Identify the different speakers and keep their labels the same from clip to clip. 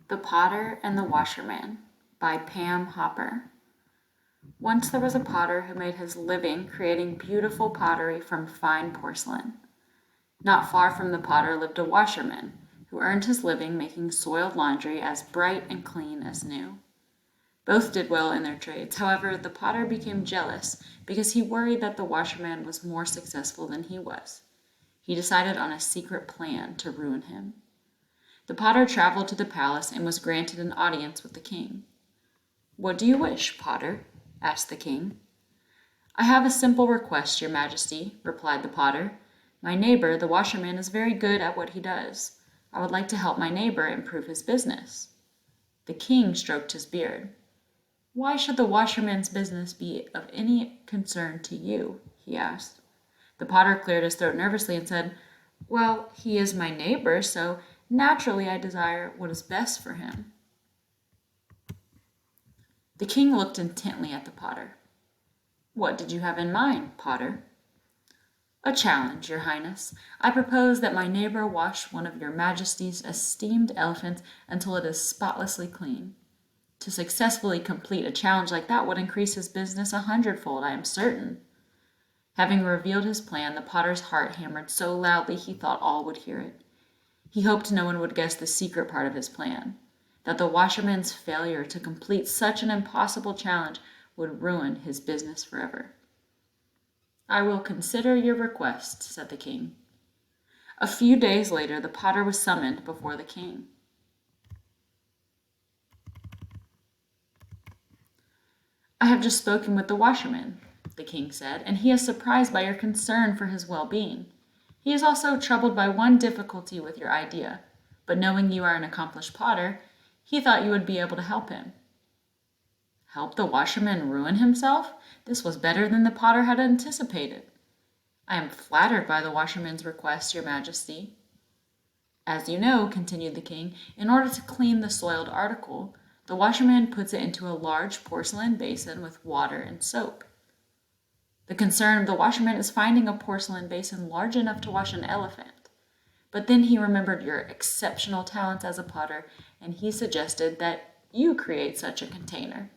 Speaker 1: The Potter and the Washerman by Pam Hopper. Once there was a potter who made his living creating beautiful pottery from fine porcelain. Not far from the potter lived a washerman who earned his living making soiled laundry as bright and clean as new. Both did well in their trades. However, the potter became jealous because he worried that the washerman was more successful than he was. He decided on a secret plan to ruin him. The potter traveled to the palace and was granted an audience with the king. "What do you wish, Potter?" asked the king. "I have a simple request, your majesty," replied the potter. "My neighbor, the washerman, is very good at what he does. I would like to help my neighbor improve his business." The king stroked his beard. "Why should the washerman's business be of any concern to you?" he asked. The potter cleared his throat nervously and said, "Well, he is my neighbor, so naturally I desire what is best for him." The king looked intently at the potter. "What did you have in mind, Potter?" "A challenge, your highness. I propose that my neighbor wash one of your majesty's esteemed elephants until it is spotlessly clean. To successfully complete a challenge like that would increase his business 100-fold, I am certain." Having revealed his plan, the potter's heart hammered so loudly he thought all would hear it. He hoped no one would guess the secret part of his plan, that the washerman's failure to complete such an impossible challenge would ruin his business forever. "I will consider your request," said the king. A few days later, the potter was summoned before the king. "I have just spoken with the washerman," the king said, "and he is surprised by your concern for his well-being. He is also troubled by one difficulty with your idea, but knowing you are an accomplished potter, he thought you would be able to help him." Help the washerman ruin himself? This was better than the potter had anticipated. "I am flattered by the washerman's request, your majesty." "As you know," continued the king, "in order to clean the soiled article, the washerman puts it into a large porcelain basin with water and soap. The concern of the washerman is finding a porcelain basin large enough to wash an elephant. But then he remembered your exceptional talents as a potter, and he suggested that you create such a container."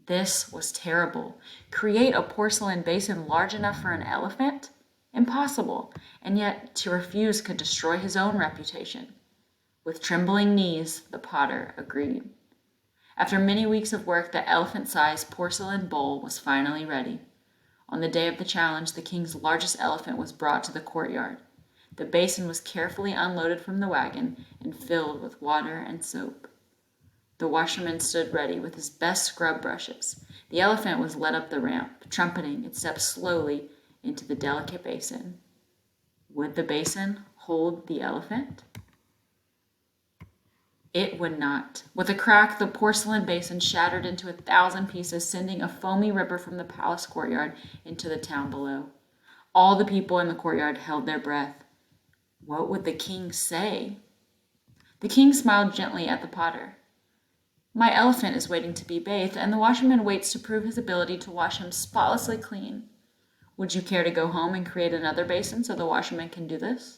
Speaker 1: This was terrible. Create a porcelain basin large enough for an elephant? Impossible. And yet to refuse could destroy his own reputation. With trembling knees, the potter agreed. After many weeks of work, the elephant-sized porcelain bowl was finally ready. On the day of the challenge, the king's largest elephant was brought to the courtyard. The basin was carefully unloaded from the wagon and filled with water and soap. The washerman stood ready with his best scrub brushes. The elephant was led up the ramp, trumpeting. It stepped slowly into the delicate basin. Would the basin hold the elephant? It would not. With a crack, the porcelain basin shattered into 1,000 pieces, sending a foamy river from the palace courtyard into the town below. All the people in the courtyard held their breath. What would the king say? The king smiled gently at the potter. "My elephant is waiting to be bathed, and the washerman waits to prove his ability to wash him spotlessly clean. Would you care to go home and create another basin so the washerman can do this?"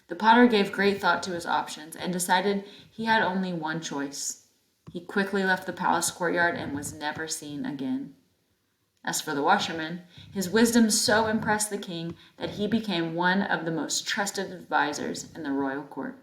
Speaker 1: The potter gave great thought to his options and decided he had only one choice. He quickly left the palace courtyard and was never seen again. As for the washerman, his wisdom so impressed the king that he became one of the most trusted advisors in the royal court.